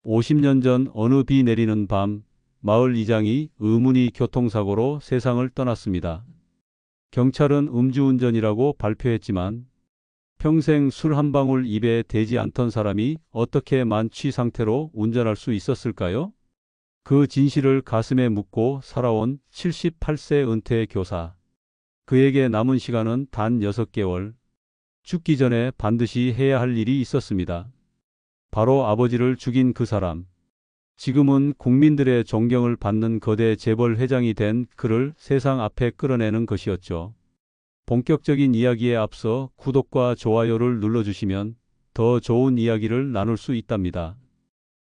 50년 전 어느 비 내리는 밤, 마을 이장이 의문의 교통사고로 세상을 떠났습니다. 경찰은 음주운전이라고 발표했지만 평생 술 한 방울 입에 대지 않던 사람이 어떻게 만취 상태로 운전할 수 있었을까요? 그 진실을 가슴에 묻고 살아온 78세 은퇴 교사. 그에게 남은 시간은 단 6개월. 죽기 전에 반드시 해야 할 일이 있었습니다. 바로 아버지를 죽인 그 사람. 지금은 국민들의 존경을 받는 거대 재벌 회장이 된 그를 세상 앞에 끌어내는 것이었죠. 본격적인 이야기에 앞서 구독과 좋아요를 눌러주시면 더 좋은 이야기를 나눌 수 있답니다.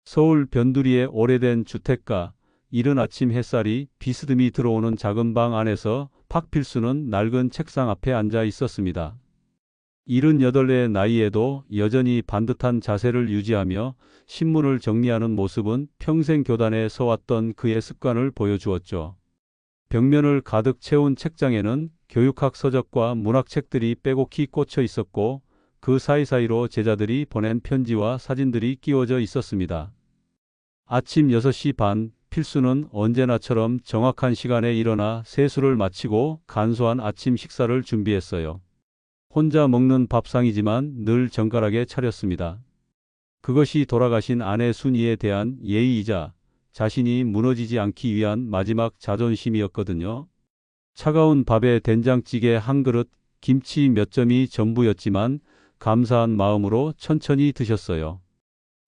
서울 변두리의 오래된 주택가, 이른 아침 햇살이 비스듬히 들어오는 작은 방 안에서 박필수는 낡은 책상 앞에 앉아 있었습니다. 78의 나이에도 여전히 반듯한 자세를 유지하며 신문을 정리하는 모습은 평생 교단에 서왔던 그의 습관을 보여주었죠. 벽면을 가득 채운 책장에는 교육학 서적과 문학책들이 빼곡히 꽂혀 있었고 그 사이사이로 제자들이 보낸 편지와 사진들이 끼워져 있었습니다. 아침 6시 반, 필수는 언제나처럼 정확한 시간에 일어나 세수를 마치고 간소한 아침 식사를 준비했어요. 혼자 먹는 밥상이지만 늘 정갈하게 차렸습니다. 그것이 돌아가신 아내 순이에 대한 예의이자 자신이 무너지지 않기 위한 마지막 자존심이었거든요. 차가운 밥에 된장찌개 한 그릇, 김치 몇 점이 전부였지만 감사한 마음으로 천천히 드셨어요.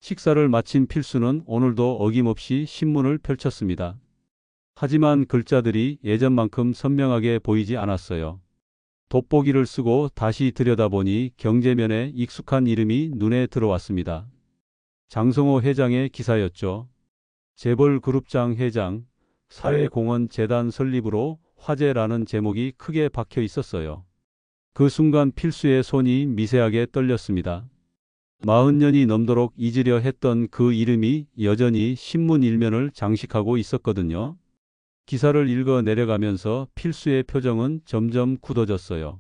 식사를 마친 필수는 오늘도 어김없이 신문을 펼쳤습니다. 하지만 글자들이 예전만큼 선명하게 보이지 않았어요. 돋보기를 쓰고 다시 들여다보니 경제면에 익숙한 이름이 눈에 들어왔습니다. 장성호 회장의 기사였죠. 재벌 그룹장 회장, 사회공헌 재단 설립으로 화제라는 제목이 크게 박혀 있었어요. 그 순간 필수의 손이 미세하게 떨렸습니다. 40년이 넘도록 잊으려 했던 그 이름이 여전히 신문 일면을 장식하고 있었거든요. 기사를 읽어 내려가면서 필수의 표정은 점점 굳어졌어요.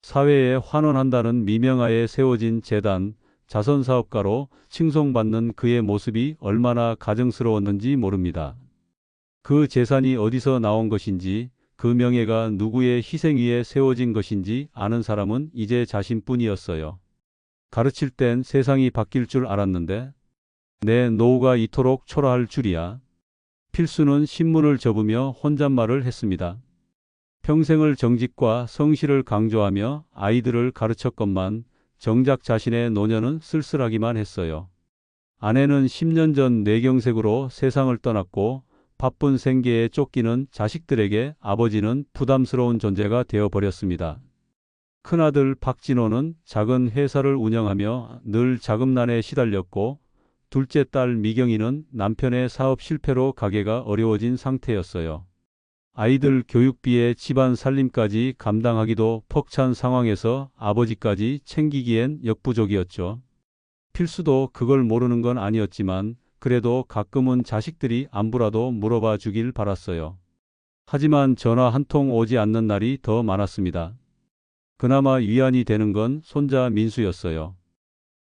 사회에 환원한다는 미명하에 세워진 재단, 자선사업가로 칭송받는 그의 모습이 얼마나 가증스러웠는지 모릅니다. 그 재산이 어디서 나온 것인지, 그 명예가 누구의 희생 위에 세워진 것인지 아는 사람은 이제 자신뿐이었어요. 가르칠 땐 세상이 바뀔 줄 알았는데 내 노후가 이토록 초라할 줄이야. 필수는 신문을 접으며 혼잣말을 했습니다. 평생을 정직과 성실을 강조하며 아이들을 가르쳤건만 정작 자신의 노년은 쓸쓸하기만 했어요. 아내는 10년 전 뇌경색으로 세상을 떠났고 바쁜 생계에 쫓기는 자식들에게 아버지는 부담스러운 존재가 되어버렸습니다. 큰아들 박진호는 작은 회사를 운영하며 늘 자금난에 시달렸고 둘째 딸 미경이는 남편의 사업 실패로 가게가 어려워진 상태였어요. 아이들 교육비에 집안 살림까지 감당하기도 벅찬 상황에서 아버지까지 챙기기엔 역부족이었죠. 필수도 그걸 모르는 건 아니었지만 그래도 가끔은 자식들이 안부라도 물어봐 주길 바랐어요. 하지만 전화 한 통 오지 않는 날이 더 많았습니다. 그나마 위안이 되는 건 손자 민수였어요.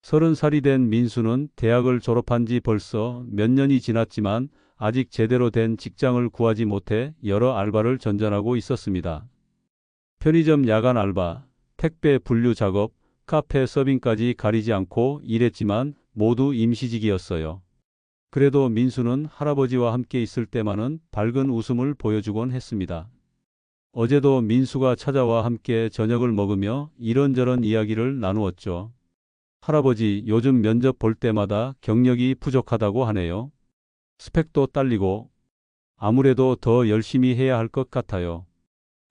30살이 된 민수는 대학을 졸업한 지 벌써 몇 년이 지났지만 아직 제대로 된 직장을 구하지 못해 여러 알바를 전전하고 있었습니다. 편의점 야간 알바, 택배 분류 작업, 카페 서빙까지 가리지 않고 일했지만 모두 임시직이었어요. 그래도 민수는 할아버지와 함께 있을 때만은 밝은 웃음을 보여주곤 했습니다. 어제도 민수가 찾아와 함께 저녁을 먹으며 이런저런 이야기를 나누었죠. 할아버지, 요즘 면접 볼 때마다 경력이 부족하다고 하네요. 스펙도 딸리고 아무래도 더 열심히 해야 할 것 같아요.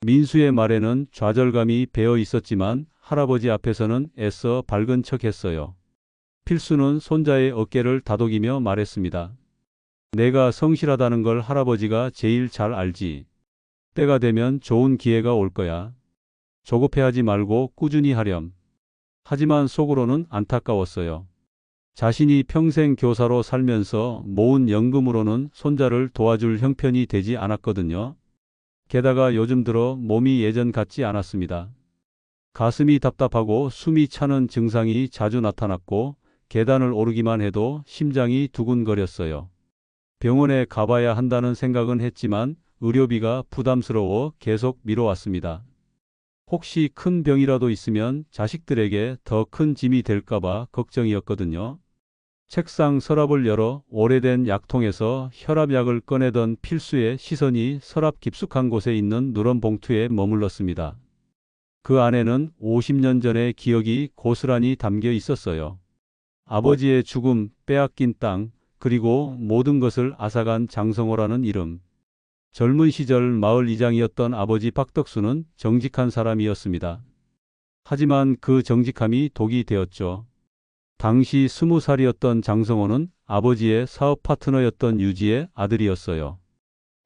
민수의 말에는 좌절감이 배어 있었지만 할아버지 앞에서는 애써 밝은 척했어요. 필수는 손자의 어깨를 다독이며 말했습니다. 내가 성실하다는 걸 할아버지가 제일 잘 알지. 때가 되면 좋은 기회가 올 거야. 조급해하지 말고 꾸준히 하렴. 하지만 속으로는 안타까웠어요. 자신이 평생 교사로 살면서 모은 연금으로는 손자를 도와줄 형편이 되지 않았거든요. 게다가 요즘 들어 몸이 예전 같지 않았습니다. 가슴이 답답하고 숨이 차는 증상이 자주 나타났고 계단을 오르기만 해도 심장이 두근거렸어요. 병원에 가봐야 한다는 생각은 했지만 의료비가 부담스러워 계속 미뤄왔습니다. 혹시 큰 병이라도 있으면 자식들에게 더 큰 짐이 될까봐 걱정이었거든요. 책상 서랍을 열어 오래된 약통에서 혈압약을 꺼내던 필수의 시선이 서랍 깊숙한 곳에 있는 누런 봉투에 머물렀습니다. 그 안에는 50년 전의 기억이 고스란히 담겨 있었어요. 아버지의 죽음, 빼앗긴 땅, 그리고 모든 것을 앗아간 장성호라는 이름. 젊은 시절 마을 이장이었던 아버지 박덕수는 정직한 사람이었습니다. 하지만 그 정직함이 독이 되었죠. 당시 20살이었던 장성호는 아버지의 사업 파트너였던 유지의 아들이었어요.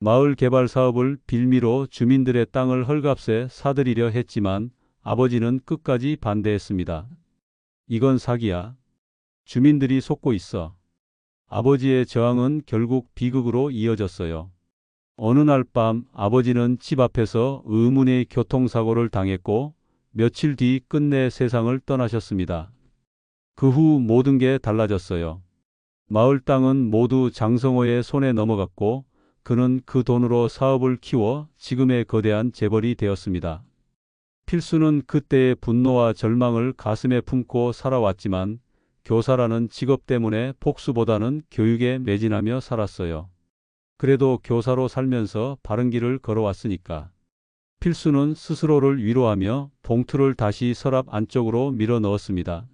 마을 개발 사업을 빌미로 주민들의 땅을 헐값에 사들이려 했지만 아버지는 끝까지 반대했습니다. 이건 사기야. 주민들이 속고 있어. 아버지의 저항은 결국 비극으로 이어졌어요. 어느 날 밤 아버지는 집 앞에서 의문의 교통사고를 당했고 며칠 뒤 끝내 세상을 떠나셨습니다. 그 후 모든 게 달라졌어요. 마을 땅은 모두 장성호의 손에 넘어갔고 그는 그 돈으로 사업을 키워 지금의 거대한 재벌이 되었습니다. 필수는 그때의 분노와 절망을 가슴에 품고 살아왔지만 교사라는 직업 때문에 복수보다는 교육에 매진하며 살았어요. 그래도 교사로 살면서 바른 길을 걸어왔으니까. 필수는 스스로를 위로하며 봉투를 다시 서랍 안쪽으로 밀어 넣었습니다.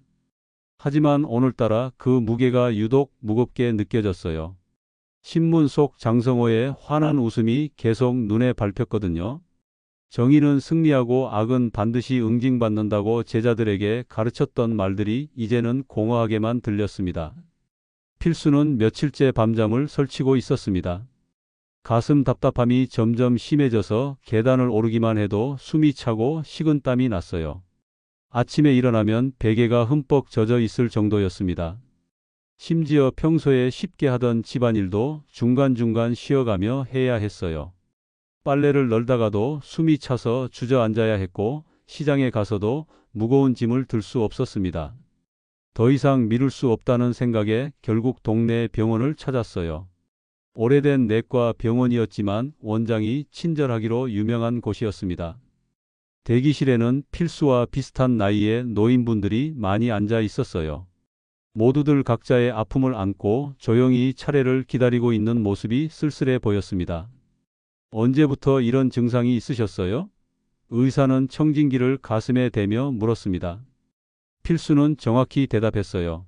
하지만 오늘따라 그 무게가 유독 무겁게 느껴졌어요. 신문 속 장성호의 환한 웃음이 계속 눈에 밟혔거든요. 정의는 승리하고 악은 반드시 응징받는다고 제자들에게 가르쳤던 말들이 이제는 공허하게만 들렸습니다. 필수는 며칠째 밤잠을 설치고 있었습니다. 가슴 답답함이 점점 심해져서 계단을 오르기만 해도 숨이 차고 식은땀이 났어요. 아침에 일어나면 베개가 흠뻑 젖어 있을 정도였습니다. 심지어 평소에 쉽게 하던 집안일도 중간중간 쉬어가며 해야 했어요. 빨래를 널다가도 숨이 차서 주저앉아야 했고 시장에 가서도 무거운 짐을 들 수 없었습니다. 더 이상 미룰 수 없다는 생각에 결국 동네 병원을 찾았어요. 오래된 내과 병원이었지만 원장이 친절하기로 유명한 곳이었습니다. 대기실에는 필수와 비슷한 나이의 노인분들이 많이 앉아 있었어요. 모두들 각자의 아픔을 안고 조용히 차례를 기다리고 있는 모습이 쓸쓸해 보였습니다. 언제부터 이런 증상이 있으셨어요? 의사는 청진기를 가슴에 대며 물었습니다. 필수는 정확히 대답했어요.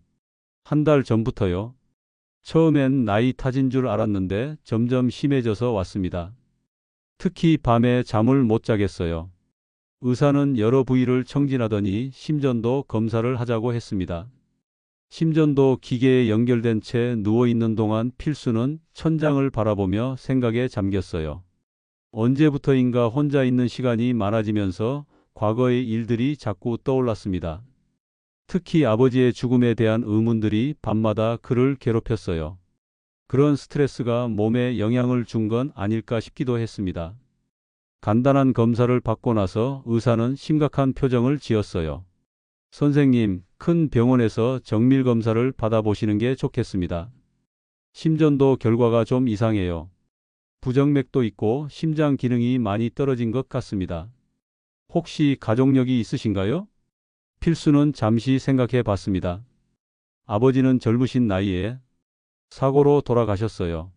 한 달 전부터요. 처음엔 나이 탓인 줄 알았는데 점점 심해져서 왔습니다. 특히 밤에 잠을 못 자겠어요. 의사는 여러 부위를 청진하더니 심전도 검사를 하자고 했습니다. 심전도 기계에 연결된 채 누워있는 동안 필수는 천장을 바라보며 생각에 잠겼어요. 언제부터인가 혼자 있는 시간이 많아지면서 과거의 일들이 자꾸 떠올랐습니다. 특히 아버지의 죽음에 대한 의문들이 밤마다 그를 괴롭혔어요. 그런 스트레스가 몸에 영향을 준 건 아닐까 싶기도 했습니다. 간단한 검사를 받고 나서 의사는 심각한 표정을 지었어요. 선생님, 큰 병원에서 정밀 검사를 받아보시는 게 좋겠습니다. 심전도 결과가 좀 이상해요. 부정맥도 있고 심장 기능이 많이 떨어진 것 같습니다. 혹시 가족력이 있으신가요? 필수는 잠시 생각해 봤습니다. 아버지는 젊으신 나이에 사고로 돌아가셨어요.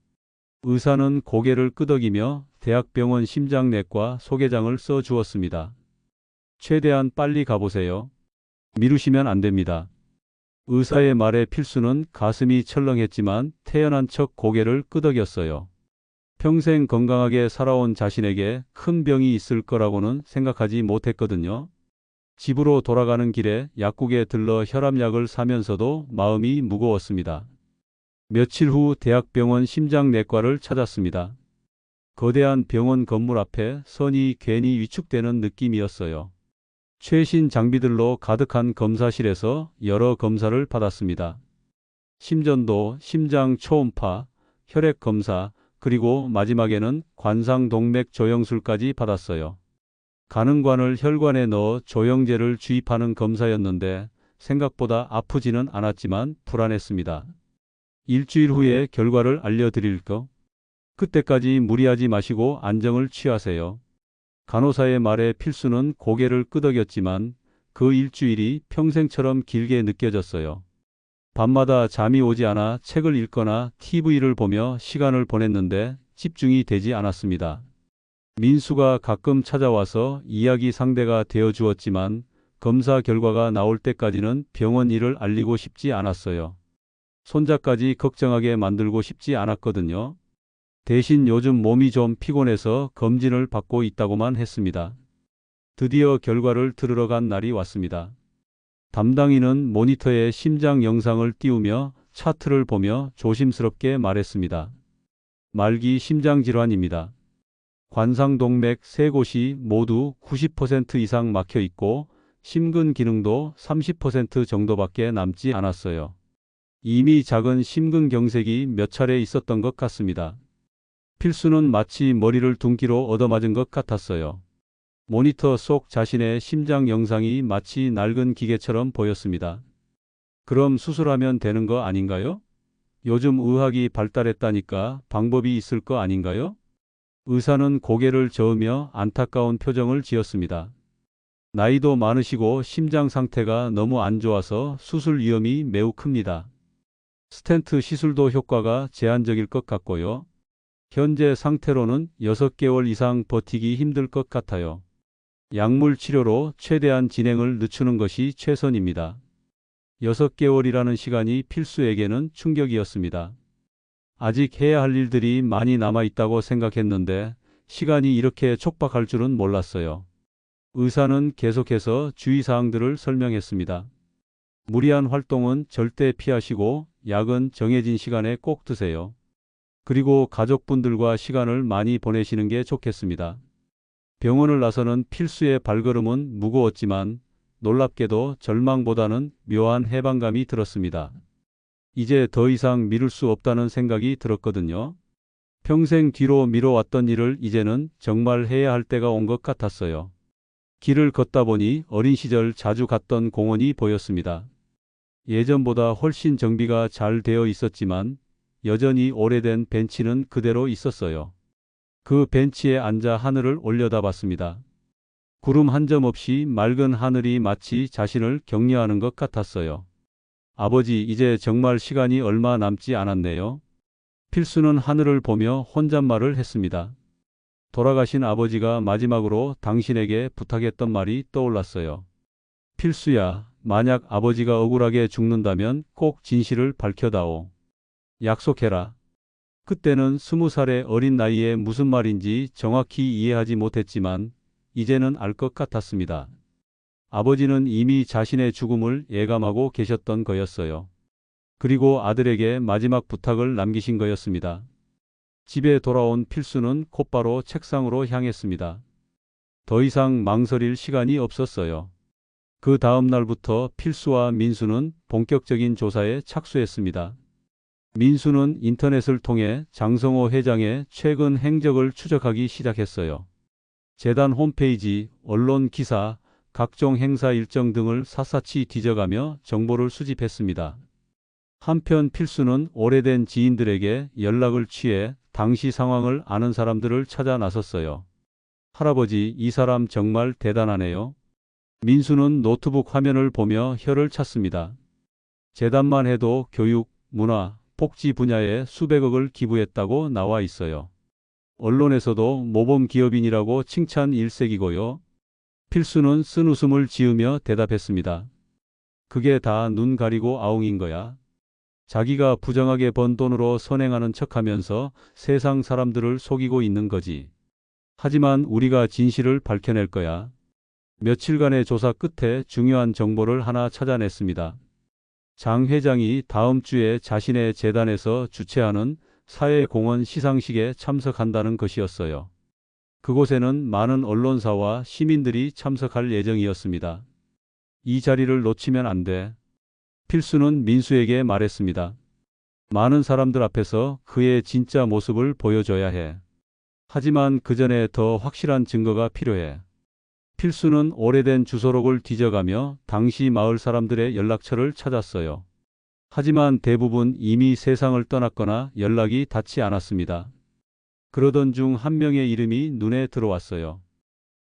의사는 고개를 끄덕이며 대학병원 심장내과 소개장을 써 주었습니다. 최대한 빨리 가보세요. 미루시면 안 됩니다. 의사의 말에 필수는 가슴이 철렁했지만 태연한 척 고개를 끄덕였어요. 평생 건강하게 살아온 자신에게 큰 병이 있을 거라고는 생각하지 못했거든요. 집으로 돌아가는 길에 약국에 들러 혈압약을 사면서도 마음이 무거웠습니다. 며칠 후 대학병원 심장내과를 찾았습니다. 거대한 병원 건물 앞에 선이 괜히 위축되는 느낌이었어요. 최신 장비들로 가득한 검사실에서 여러 검사를 받았습니다. 심전도, 심장 초음파, 혈액 검사, 그리고 마지막에는 관상동맥 조영술까지 받았어요. 가는관을 혈관에 넣어 조영제를 주입하는 검사였는데 생각보다 아프지는 않았지만 불안했습니다. 일주일 후에 결과를 알려드릴까? 그때까지 무리하지 마시고 안정을 취하세요. 간호사의 말에 필수는 고개를 끄덕였지만 그 일주일이 평생처럼 길게 느껴졌어요. 밤마다 잠이 오지 않아 책을 읽거나 TV를 보며 시간을 보냈는데 집중이 되지 않았습니다. 민수가 가끔 찾아와서 이야기 상대가 되어 주었지만 검사 결과가 나올 때까지는 병원 일을 알리고 싶지 않았어요. 손자까지 걱정하게 만들고 싶지 않았거든요. 대신 요즘 몸이 좀 피곤해서 검진을 받고 있다고만 했습니다. 드디어 결과를 들으러 간 날이 왔습니다. 담당인은 모니터에 심장 영상을 띄우며 차트를 보며 조심스럽게 말했습니다. 말기 심장질환입니다. 관상동맥 세 곳이 모두 90% 이상 막혀 있고 심근 기능도 30% 정도밖에 남지 않았어요. 이미 작은 심근경색이 몇 차례 있었던 것 같습니다. 필수는 마치 머리를 둔기로 얻어맞은 것 같았어요. 모니터 속 자신의 심장 영상이 마치 낡은 기계처럼 보였습니다. 그럼 수술하면 되는 거 아닌가요? 요즘 의학이 발달했다니까 방법이 있을 거 아닌가요? 의사는 고개를 저으며 안타까운 표정을 지었습니다. 나이도 많으시고 심장 상태가 너무 안 좋아서 수술 위험이 매우 큽니다. 스텐트 시술도 효과가 제한적일 것 같고요. 현재 상태로는 6개월 이상 버티기 힘들 것 같아요. 약물 치료로 최대한 진행을 늦추는 것이 최선입니다. 6개월이라는 시간이 필수에게는 충격이었습니다. 아직 해야 할 일들이 많이 남아 있다고 생각했는데 시간이 이렇게 촉박할 줄은 몰랐어요. 의사는 계속해서 주의사항들을 설명했습니다. 무리한 활동은 절대 피하시고 약은 정해진 시간에 꼭 드세요. 그리고 가족분들과 시간을 많이 보내시는 게 좋겠습니다. 병원을 나서는 필수의 발걸음은 무거웠지만 놀랍게도 절망보다는 묘한 해방감이 들었습니다. 이제 더 이상 미룰 수 없다는 생각이 들었거든요. 평생 뒤로 미뤄왔던 일을 이제는 정말 해야 할 때가 온 것 같았어요. 길을 걷다 보니 어린 시절 자주 갔던 공원이 보였습니다. 예전보다 훨씬 정비가 잘 되어 있었지만 여전히 오래된 벤치는 그대로 있었어요. 그 벤치에 앉아 하늘을 올려다봤습니다. 구름 한 점 없이 맑은 하늘이 마치 자신을 격려하는 것 같았어요. 아버지, 이제 정말 시간이 얼마 남지 않았네요. 필수는 하늘을 보며 혼잣말을 했습니다. 돌아가신 아버지가 마지막으로 당신에게 부탁했던 말이 떠올랐어요. 필수야, 만약 아버지가 억울하게 죽는다면 꼭 진실을 밝혀다오. 약속해라. 그때는 20살의 어린 나이에 무슨 말인지 정확히 이해하지 못했지만 이제는 알 것 같았습니다. 아버지는 이미 자신의 죽음을 예감하고 계셨던 거였어요. 그리고 아들에게 마지막 부탁을 남기신 거였습니다. 집에 돌아온 필수는 곧바로 책상으로 향했습니다. 더 이상 망설일 시간이 없었어요. 그 다음 날부터 필수와 민수는 본격적인 조사에 착수했습니다. 민수는 인터넷을 통해 장성호 회장의 최근 행적을 추적하기 시작했어요. 재단 홈페이지, 언론 기사, 각종 행사 일정 등을 샅샅이 뒤져가며 정보를 수집했습니다. 한편 필수는 오래된 지인들에게 연락을 취해 당시 상황을 아는 사람들을 찾아 나섰어요. 할아버지, 이 사람 정말 대단하네요. 민수는 노트북 화면을 보며 혀를 찼습니다. 재단만 해도 교육, 문화, 복지 분야에 수백억을 기부했다고 나와 있어요. 언론에서도 모범 기업인이라고 칭찬 일색이고요. 필수는 쓴 웃음을 지으며 대답했습니다. 그게 다 눈 가리고 아웅인 거야. 자기가 부정하게 번 돈으로 선행하는 척하면서 세상 사람들을 속이고 있는 거지. 하지만 우리가 진실을 밝혀낼 거야. 며칠간의 조사 끝에 중요한 정보를 하나 찾아냈습니다. 장 회장이 다음 주에 자신의 재단에서 주최하는 사회공헌 시상식에 참석한다는 것이었어요. 그곳에는 많은 언론사와 시민들이 참석할 예정이었습니다. 이 자리를 놓치면 안 돼. 필수는 민수에게 말했습니다. 많은 사람들 앞에서 그의 진짜 모습을 보여줘야 해. 하지만 그 전에 더 확실한 증거가 필요해. 필수는 오래된 주소록을 뒤져가며 당시 마을 사람들의 연락처를 찾았어요. 하지만 대부분 이미 세상을 떠났거나 연락이 닿지 않았습니다. 그러던 중 한 명의 이름이 눈에 들어왔어요.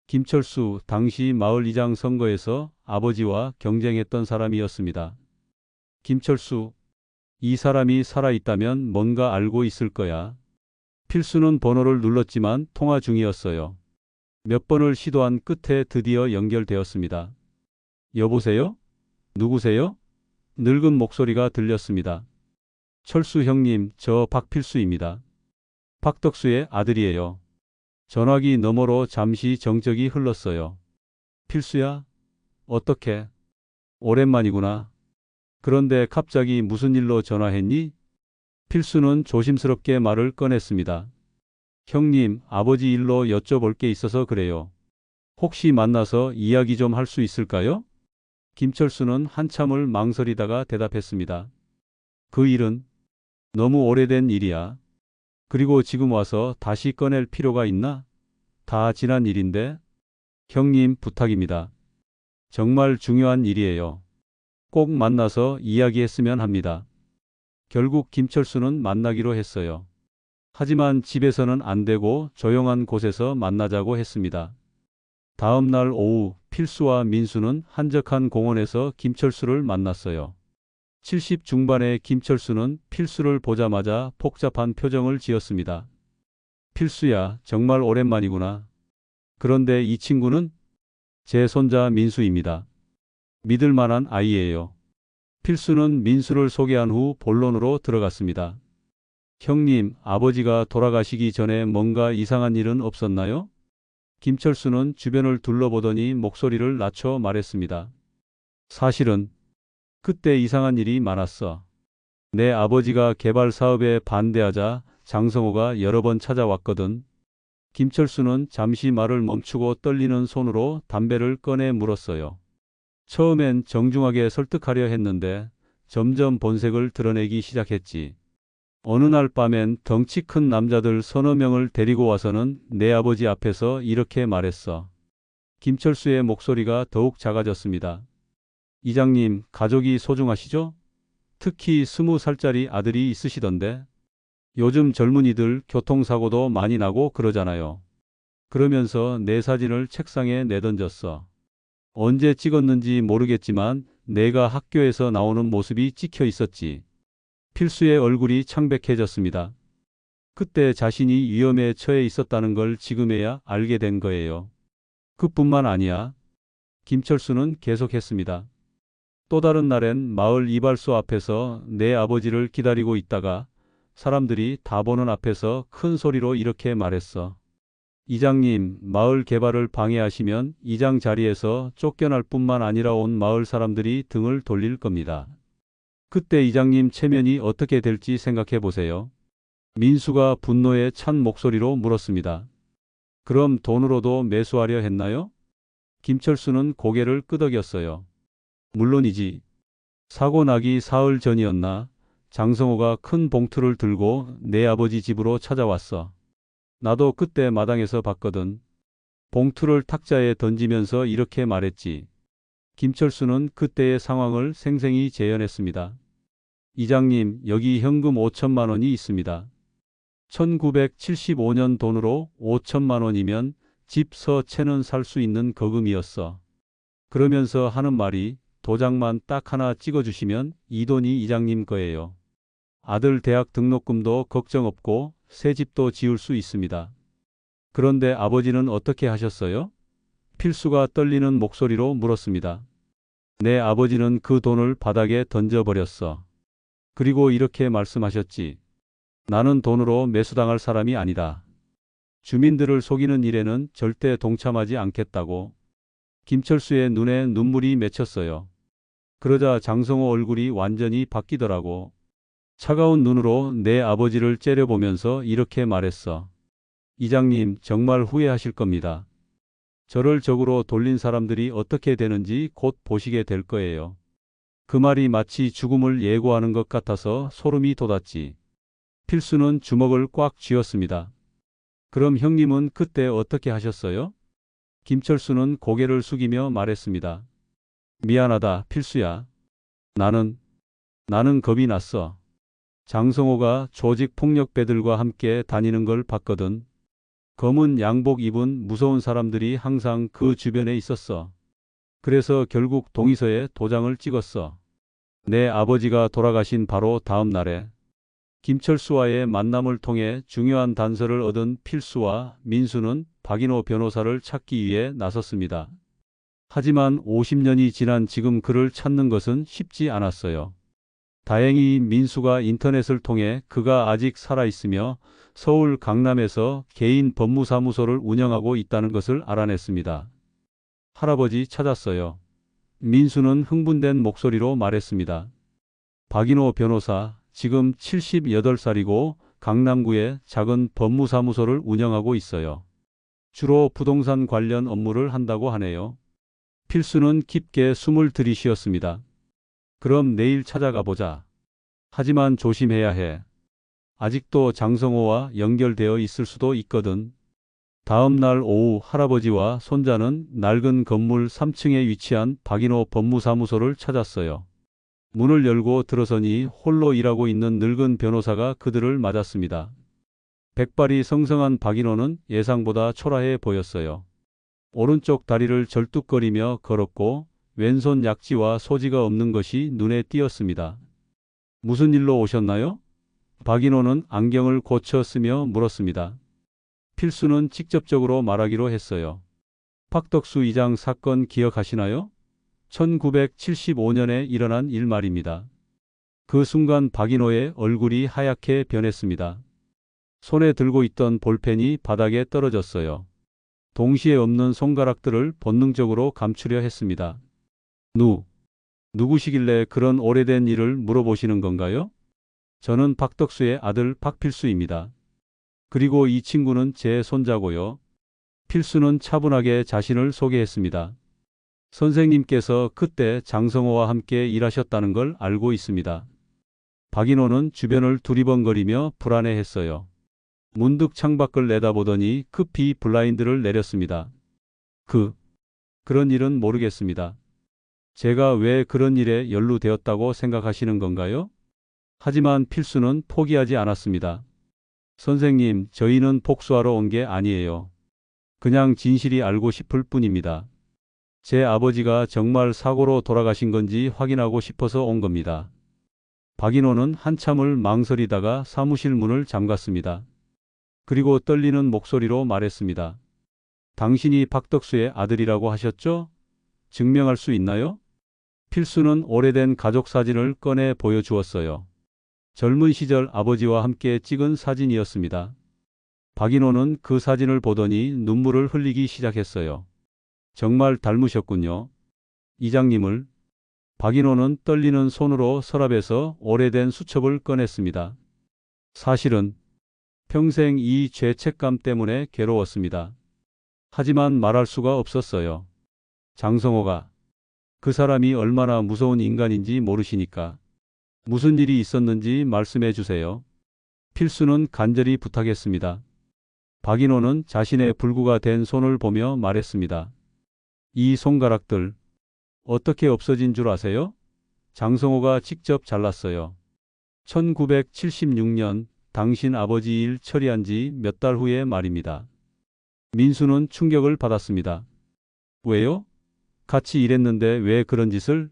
김철수, 당시 마을 이장 선거에서 아버지와 경쟁했던 사람이었습니다. 김철수, 이 사람이 살아있다면 뭔가 알고 있을 거야. 필수는 번호를 눌렀지만 통화 중이었어요. 몇 번을 시도한 끝에 드디어 연결되었습니다. 여보세요? 누구세요? 늙은 목소리가 들렸습니다. 철수 형님, 저 박필수입니다. 박덕수의 아들이에요. 전화기 너머로 잠시 정적이 흘렀어요. 필수야? 어떻게? 오랜만이구나. 그런데 갑자기 무슨 일로 전화했니? 필수는 조심스럽게 말을 꺼냈습니다. 형님, 아버지 일로 여쭤볼 게 있어서 그래요. 혹시 만나서 이야기 좀 할 수 있을까요? 김철수는 한참을 망설이다가 대답했습니다. 그 일은 너무 오래된 일이야. 그리고 지금 와서 다시 꺼낼 필요가 있나? 다 지난 일인데. 형님, 부탁입니다. 정말 중요한 일이에요. 꼭 만나서 이야기했으면 합니다. 결국 김철수는 만나기로 했어요. 하지만 집에서는 안 되고 조용한 곳에서 만나자고 했습니다. 다음 날 오후 필수와 민수는 한적한 공원에서 김철수를 만났어요. 70 중반의 김철수는 필수를 보자마자 복잡한 표정을 지었습니다. 필수야, 정말 오랜만이구나. 그런데 이 친구는 제 손자 민수입니다. 믿을 만한 아이예요. 필수는 민수를 소개한 후 본론으로 들어갔습니다. 형님, 아버지가 돌아가시기 전에 뭔가 이상한 일은 없었나요? 김철수는 주변을 둘러보더니 목소리를 낮춰 말했습니다. 사실은 그때 이상한 일이 많았어. 내 아버지가 개발 사업에 반대하자 장성호가 여러 번 찾아왔거든. 김철수는 잠시 말을 멈추고 떨리는 손으로 담배를 꺼내 물었어요. 처음엔 정중하게 설득하려 했는데 점점 본색을 드러내기 시작했지. 어느 날 밤엔 덩치 큰 남자들 서너 명을 데리고 와서는 내 아버지 앞에서 이렇게 말했어. 김철수의 목소리가 더욱 작아졌습니다. 이장님, 가족이 소중하시죠? 특히 20살짜리 아들이 있으시던데. 요즘 젊은이들 교통사고도 많이 나고 그러잖아요. 그러면서 내 사진을 책상에 내던졌어. 언제 찍었는지 모르겠지만 내가 학교에서 나오는 모습이 찍혀 있었지. 필수의 얼굴이 창백해졌습니다. 그때 자신이 위험에 처해 있었다는 걸 지금에야 알게 된 거예요. 그뿐만 아니야. 김철수는 계속했습니다. 또 다른 날엔 마을 이발소 앞에서 내 아버지를 기다리고 있다가 사람들이 다 보는 앞에서 큰 소리로 이렇게 말했어. 이장님, 마을 개발을 방해하시면 이장 자리에서 쫓겨날 뿐만 아니라 온 마을 사람들이 등을 돌릴 겁니다. 그때 이장님 체면이 어떻게 될지 생각해 보세요. 민수가 분노에 찬 목소리로 물었습니다. 그럼 돈으로도 매수하려 했나요? 김철수는 고개를 끄덕였어요. 물론이지. 사고 나기 사흘 전이었나 장성호가 큰 봉투를 들고 내 아버지 집으로 찾아왔어. 나도 그때 마당에서 봤거든. 봉투를 탁자에 던지면서 이렇게 말했지. 김철수는 그때의 상황을 생생히 재현했습니다. 이장님, 여기 현금 5천만 원이 있습니다. 1975년 돈으로 5천만 원이면 집 서 채는 살 수 있는 거금이었어. 그러면서 하는 말이 도장만 딱 하나 찍어주시면 이 돈이 이장님 거예요. 아들 대학 등록금도 걱정 없고 새 집도 지을 수 있습니다. 그런데 아버지는 어떻게 하셨어요? 필수가 떨리는 목소리로 물었습니다. 내 아버지는 그 돈을 바닥에 던져버렸어. 그리고 이렇게 말씀하셨지. 나는 돈으로 매수당할 사람이 아니다. 주민들을 속이는 일에는 절대 동참하지 않겠다고. 김철수의 눈에 눈물이 맺혔어요. 그러자 장성호 얼굴이 완전히 바뀌더라고. 차가운 눈으로 내 아버지를 째려보면서 이렇게 말했어. 이장님, 정말 후회하실 겁니다. 저를 적으로 돌린 사람들이 어떻게 되는지 곧 보시게 될 거예요. 그 말이 마치 죽음을 예고하는 것 같아서 소름이 돋았지. 필수는 주먹을 꽉 쥐었습니다. 그럼 형님은 그때 어떻게 하셨어요? 김철수는 고개를 숙이며 말했습니다. 미안하다, 필수야. 나는 겁이 났어. 장성호가 조직 폭력배들과 함께 다니는 걸 봤거든. 검은 양복 입은 무서운 사람들이 항상 그 주변에 있었어. 그래서 결국 동의서에 도장을 찍었어. 내 아버지가 돌아가신 바로 다음 날에 김철수와의 만남을 통해 중요한 단서를 얻은 필수와 민수는 박인호 변호사를 찾기 위해 나섰습니다. 하지만 50년이 지난 지금 그를 찾는 것은 쉽지 않았어요. 다행히 민수가 인터넷을 통해 그가 아직 살아있으며 서울 강남에서 개인 법무사무소를 운영하고 있다는 것을 알아냈습니다. 할아버지 찾았어요. 민수는 흥분된 목소리로 말했습니다. 박인호 변호사, 지금 78살이고 강남구에 작은 법무사무소를 운영하고 있어요. 주로 부동산 관련 업무를 한다고 하네요. 필수는 깊게 숨을 들이쉬었습니다. 그럼 내일 찾아가 보자. 하지만 조심해야 해. 아직도 장성호와 연결되어 있을 수도 있거든. 다음 날 오후 할아버지와 손자는 낡은 건물 3층에 위치한 박인호 법무사무소를 찾았어요. 문을 열고 들어서니 홀로 일하고 있는 늙은 변호사가 그들을 맞았습니다. 백발이 성성한 박인호는 예상보다 초라해 보였어요. 오른쪽 다리를 절뚝거리며 걸었고 왼손 약지와 소지가 없는 것이 눈에 띄었습니다. 무슨 일로 오셨나요? 박인호는 안경을 고쳐 쓰며 물었습니다. 필수는 직접적으로 말하기로 했어요. 박덕수 이장 사건 기억하시나요? 1975년에 일어난 일 말입니다. 그 순간 박인호의 얼굴이 하얗게 변했습니다. 손에 들고 있던 볼펜이 바닥에 떨어졌어요. 동시에 없는 손가락들을 본능적으로 감추려 했습니다. 누구시길래 그런 오래된 일을 물어보시는 건가요? 저는 박덕수의 아들 박필수입니다. 그리고 이 친구는 제 손자고요. 필수는 차분하게 자신을 소개했습니다. 선생님께서 그때 장성호와 함께 일하셨다는 걸 알고 있습니다. 박인호는 주변을 두리번거리며 불안해했어요. 문득 창밖을 내다보더니 급히 블라인드를 내렸습니다. 그런 일은 모르겠습니다. 제가 왜 그런 일에 연루되었다고 생각하시는 건가요? 하지만 필수는 포기하지 않았습니다. 선생님, 저희는 복수하러 온 게 아니에요. 그냥 진실이 알고 싶을 뿐입니다. 제 아버지가 정말 사고로 돌아가신 건지 확인하고 싶어서 온 겁니다. 박인호는 한참을 망설이다가 사무실 문을 잠갔습니다. 그리고 떨리는 목소리로 말했습니다. 당신이 박덕수의 아들이라고 하셨죠? 증명할 수 있나요? 필수는 오래된 가족 사진을 꺼내 보여주었어요. 젊은 시절 아버지와 함께 찍은 사진이었습니다. 박인호는 그 사진을 보더니 눈물을 흘리기 시작했어요. 정말 닮으셨군요. 이장님을. 박인호는 떨리는 손으로 서랍에서 오래된 수첩을 꺼냈습니다. 사실은 평생 이 죄책감 때문에 괴로웠습니다. 하지만 말할 수가 없었어요. 장성호가 그 사람이 얼마나 무서운 인간인지 모르시니까. 무슨 일이 있었는지 말씀해 주세요. 필수는 간절히 부탁했습니다. 박인호는 자신의 불구가 된 손을 보며 말했습니다. 이 손가락들 어떻게 없어진 줄 아세요? 장성호가 직접 잘랐어요. 1976년 당신 아버지 일 처리한 지 몇 달 후의 말입니다. 민수는 충격을 받았습니다. 왜요? 같이 일했는데 왜 그런 짓을?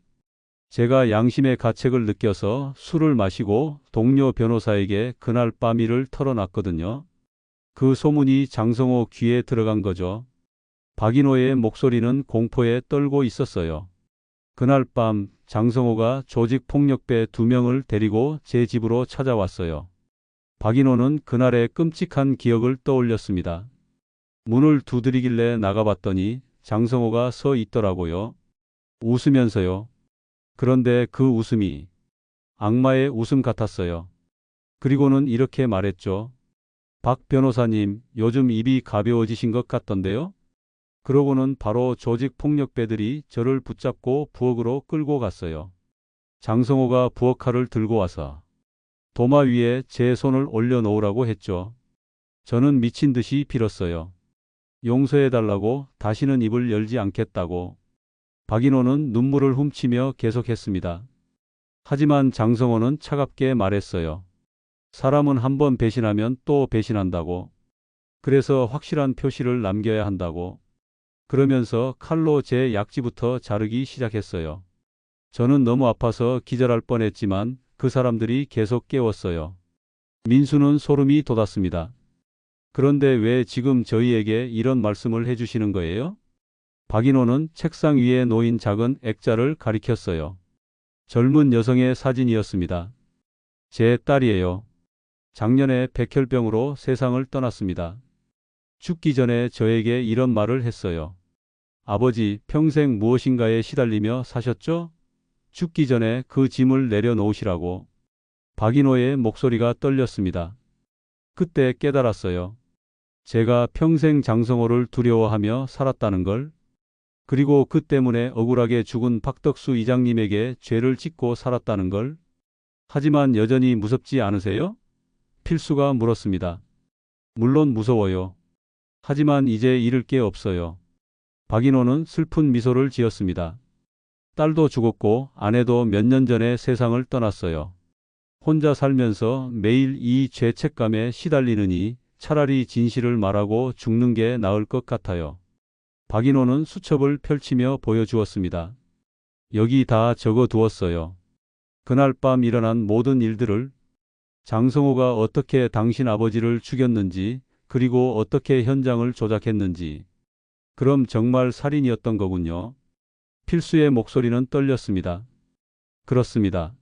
제가 양심의 가책을 느껴서 술을 마시고 동료 변호사에게 그날 밤 일을 털어놨거든요. 그 소문이 장성호 귀에 들어간 거죠. 박인호의 목소리는 공포에 떨고 있었어요. 그날 밤 장성호가 조직폭력배 2명을 데리고 제 집으로 찾아왔어요. 박인호는 그날의 끔찍한 기억을 떠올렸습니다. 문을 두드리길래 나가봤더니 장성호가 서 있더라고요. 웃으면서요. 그런데 그 웃음이 악마의 웃음 같았어요. 그리고는 이렇게 말했죠. 박 변호사님, 요즘 입이 가벼워지신 것 같던데요? 그러고는 바로 조직폭력배들이 저를 붙잡고 부엌으로 끌고 갔어요. 장성호가 부엌칼을 들고 와서 도마 위에 제 손을 올려놓으라고 했죠. 저는 미친 듯이 빌었어요. 용서해달라고, 다시는 입을 열지 않겠다고. 박인호는 눈물을 훔치며 계속했습니다. 하지만 장성호는 차갑게 말했어요. 사람은 한번 배신하면 또 배신한다고. 그래서 확실한 표시를 남겨야 한다고. 그러면서 칼로 제 약지부터 자르기 시작했어요. 저는 너무 아파서 기절할 뻔했지만 그 사람들이 계속 깨웠어요. 민수는 소름이 돋았습니다. 그런데 왜 지금 저희에게 이런 말씀을 해주시는 거예요? 박인호는 책상 위에 놓인 작은 액자를 가리켰어요. 젊은 여성의 사진이었습니다. 제 딸이에요. 작년에 백혈병으로 세상을 떠났습니다. 죽기 전에 저에게 이런 말을 했어요. 아버지, 평생 무엇인가에 시달리며 사셨죠? 죽기 전에 그 짐을 내려놓으시라고. 박인호의 목소리가 떨렸습니다. 그때 깨달았어요. 제가 평생 장성호를 두려워하며 살았다는 걸. 그리고 그 때문에 억울하게 죽은 박덕수 이장님에게 죄를 짓고 살았다는 걸. 하지만 여전히 무섭지 않으세요? 필수가 물었습니다. 물론 무서워요. 하지만 이제 잃을 게 없어요. 박인호는 슬픈 미소를 지었습니다. 딸도 죽었고 아내도 몇 년 전에 세상을 떠났어요. 혼자 살면서 매일 이 죄책감에 시달리느니 차라리 진실을 말하고 죽는 게 나을 것 같아요. 박인호는 수첩을 펼치며 보여주었습니다. 여기 다 적어두었어요. 그날 밤 일어난 모든 일들을, 장성호가 어떻게 당신 아버지를 죽였는지, 그리고 어떻게 현장을 조작했는지. 그럼 정말 살인이었던 거군요. 필수의 목소리는 떨렸습니다. 그렇습니다.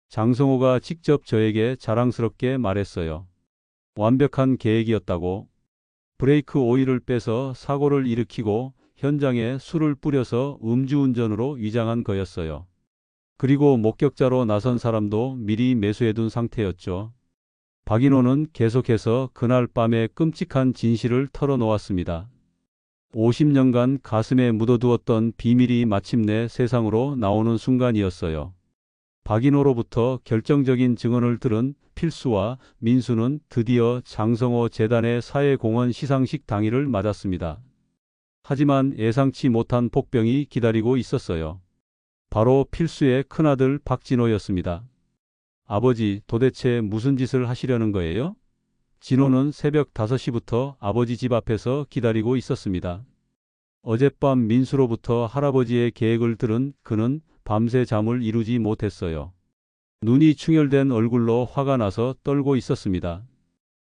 장성호가 직접 저에게 자랑스럽게 말했어요. 완벽한 계획이었다고. 브레이크 오일을 빼서 사고를 일으키고 현장에 술을 뿌려서 음주운전으로 위장한 거였어요. 그리고 목격자로 나선 사람도 미리 매수해둔 상태였죠. 박인호는 계속해서 그날 밤의 끔찍한 진실을 털어놓았습니다. 50년간 가슴에 묻어두었던 비밀이 마침내 세상으로 나오는 순간이었어요. 박인호로부터 결정적인 증언을 들은 필수와 민수는 드디어 장성호 재단의 사회공헌 시상식 당일을 맞았습니다. 하지만 예상치 못한 복병이 기다리고 있었어요. 바로 필수의 큰아들 박진호였습니다. 아버지, 도대체 무슨 짓을 하시려는 거예요? 진호는 새벽 5시부터 아버지 집 앞에서 기다리고 있었습니다. 어젯밤 민수로부터 할아버지의 계획을 들은 그는 밤새 잠을 이루지 못했어요. 눈이 충혈된 얼굴로 화가 나서 떨고 있었습니다.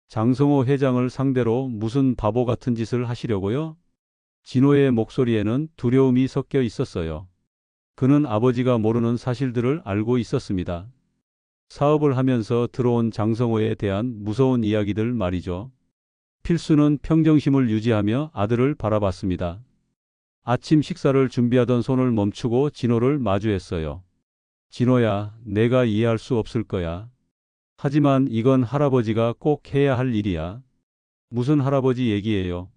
장성호 회장을 상대로 무슨 바보 같은 짓을 하시려고요? 진호의 목소리에는 두려움이 섞여 있었어요. 그는 아버지가 모르는 사실들을 알고 있었습니다. 사업을 하면서 들어온 장성호에 대한 무서운 이야기들 말이죠. 필수는 평정심을 유지하며 아들을 바라봤습니다. 아침 식사를 준비하던 손을 멈추고 진호를 마주했어요. 진호야, 내가 이해할 수 없을 거야. 하지만 이건 할아버지가 꼭 해야 할 일이야. 무슨 할아버지 얘기예요?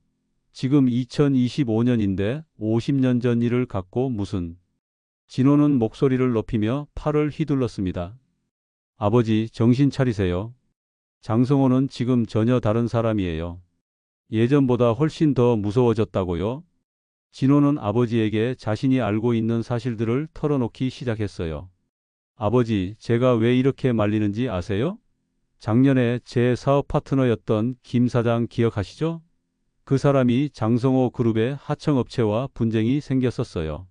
지금 2025년인데 50년 전 일을 갖고 무슨. 진호는 목소리를 높이며 팔을 휘둘렀습니다. 아버지, 정신 차리세요. 장성호는 지금 전혀 다른 사람이에요. 예전보다 훨씬 더 무서워졌다고요? 진호는 아버지에게 자신이 알고 있는 사실들을 털어놓기 시작했어요. 아버지, 제가 왜 이렇게 말리는지 아세요? 작년에 제 사업 파트너였던 김 사장 기억하시죠? 그 사람이 장성호 그룹의 하청업체와 분쟁이 생겼었어요.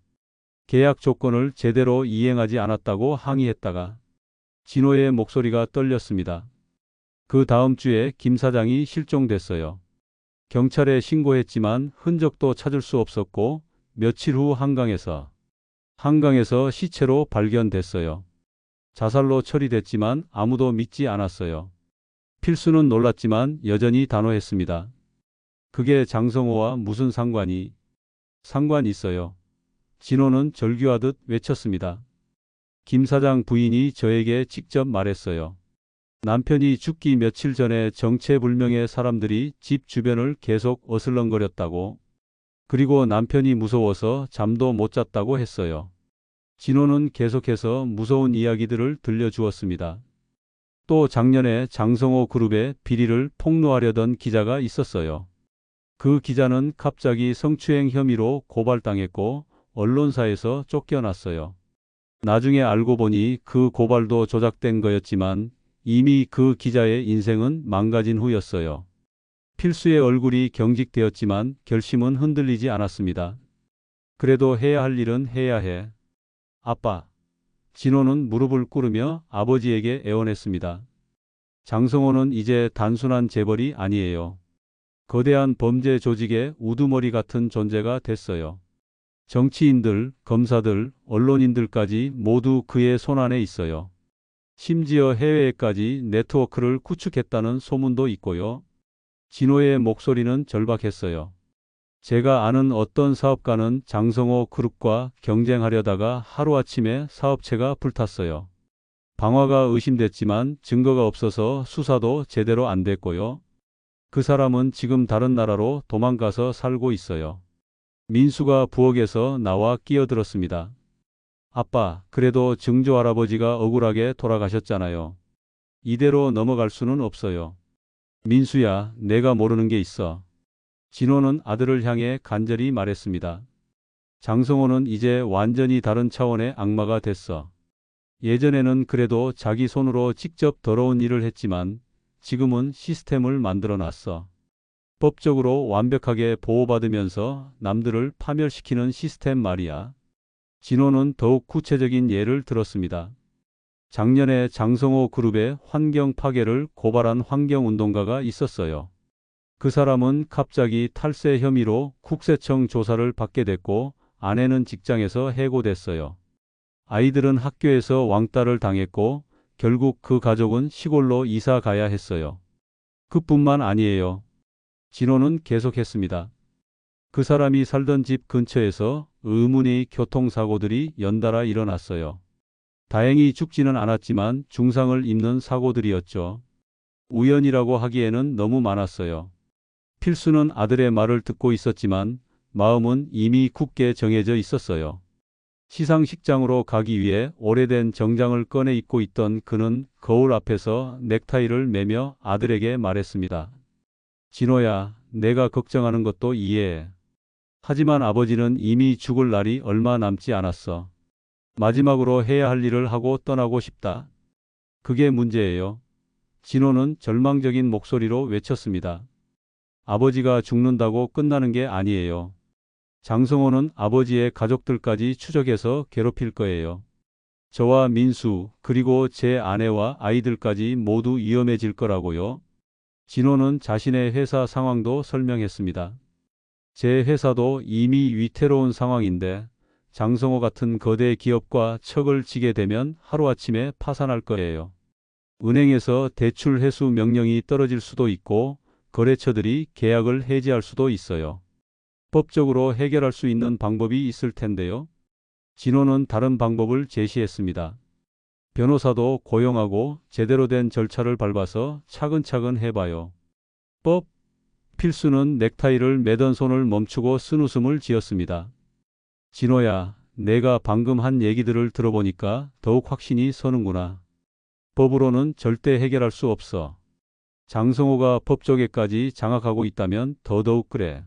계약 조건을 제대로 이행하지 않았다고 항의했다가. 진호의 목소리가 떨렸습니다. 그 다음 주에 김 사장이 실종됐어요. 경찰에 신고했지만 흔적도 찾을 수 없었고 며칠 후 한강에서 시체로 발견됐어요. 자살로 처리됐지만 아무도 믿지 않았어요. 필수는 놀랐지만 여전히 단호했습니다. 그게 장성호와 무슨 상관이 있어요. 진호는 절규하듯 외쳤습니다. 김 사장 부인이 저에게 직접 말했어요. 남편이 죽기 며칠 전에 정체불명의 사람들이 집 주변을 계속 어슬렁거렸다고. 그리고 남편이 무서워서 잠도 못 잤다고 했어요. 진호는 계속해서 무서운 이야기들을 들려주었습니다. 또 작년에 장성호 그룹의 비리를 폭로하려던 기자가 있었어요. 그 기자는 갑자기 성추행 혐의로 고발당했고 언론사에서 쫓겨났어요. 나중에 알고 보니 그 고발도 조작된 거였지만 이미 그 기자의 인생은 망가진 후였어요. 필수의 얼굴이 경직되었지만 결심은 흔들리지 않았습니다. 그래도 해야 할 일은 해야 해. 아빠. 진호는 무릎을 꿇으며 아버지에게 애원했습니다. 장성호는 이제 단순한 재벌이 아니에요. 거대한 범죄 조직의 우두머리 같은 존재가 됐어요. 정치인들, 검사들, 언론인들까지 모두 그의 손안에 있어요. 심지어 해외에까지 네트워크를 구축했다는 소문도 있고요. 진호의 목소리는 절박했어요. 제가 아는 어떤 사업가는 장성호 그룹과 경쟁하려다가 하루아침에 사업체가 불탔어요. 방화가 의심됐지만 증거가 없어서 수사도 제대로 안 됐고요. 그 사람은 지금 다른 나라로 도망가서 살고 있어요. 민수가 부엌에서 나와 끼어들었습니다. 아빠, 그래도 증조 할아버지가 억울하게 돌아가셨잖아요. 이대로 넘어갈 수는 없어요. 민수야, 내가 모르는 게 있어. 진호는 아들을 향해 간절히 말했습니다. 장성호는 이제 완전히 다른 차원의 악마가 됐어. 예전에는 그래도 자기 손으로 직접 더러운 일을 했지만 지금은 시스템을 만들어 놨어. 법적으로 완벽하게 보호받으면서 남들을 파멸시키는 시스템 말이야. 진호는 더욱 구체적인 예를 들었습니다. 작년에 장성호 그룹의 환경 파괴를 고발한 환경운동가가 있었어요. 그 사람은 갑자기 탈세 혐의로 국세청 조사를 받게 됐고 아내는 직장에서 해고됐어요. 아이들은 학교에서 왕따를 당했고 결국 그 가족은 시골로 이사 가야 했어요. 그뿐만 아니에요. 진호는 계속했습니다. 그 사람이 살던 집 근처에서 의문의 교통사고들이 연달아 일어났어요. 다행히 죽지는 않았지만 중상을 입는 사고들이었죠. 우연이라고 하기에는 너무 많았어요. 필수는 아들의 말을 듣고 있었지만 마음은 이미 굳게 정해져 있었어요. 시상식장으로 가기 위해 오래된 정장을 꺼내 입고 있던 그는 거울 앞에서 넥타이를 매며 아들에게 말했습니다. 진호야, 내가 걱정하는 것도 이해해. 하지만 아버지는 이미 죽을 날이 얼마 남지 않았어. 마지막으로 해야 할 일을 하고 떠나고 싶다. 그게 문제예요. 진호는 절망적인 목소리로 외쳤습니다. 아버지가 죽는다고 끝나는 게 아니에요. 장성호는 아버지의 가족들까지 추적해서 괴롭힐 거예요. 저와 민수, 그리고 제 아내와 아이들까지 모두 위험해질 거라고요. 진호는 자신의 회사 상황도 설명했습니다. 제 회사도 이미 위태로운 상황인데 장성호 같은 거대 기업과 척을 지게 되면 하루아침에 파산할 거예요. 은행에서 대출 회수 명령이 떨어질 수도 있고 거래처들이 계약을 해지할 수도 있어요. 법적으로 해결할 수 있는 방법이 있을 텐데요. 진호는 다른 방법을 제시했습니다. 변호사도 고용하고 제대로 된 절차를 밟아서 차근차근 해봐요. 법? 필수는 넥타이를 매던 손을 멈추고 쓴웃음을 지었습니다. 진호야, 내가 방금 한 얘기들을 들어보니까 더욱 확신이 서는구나. 법으로는 절대 해결할 수 없어. 장성호가 법 쪽에까지 장악하고 있다면 더더욱 그래.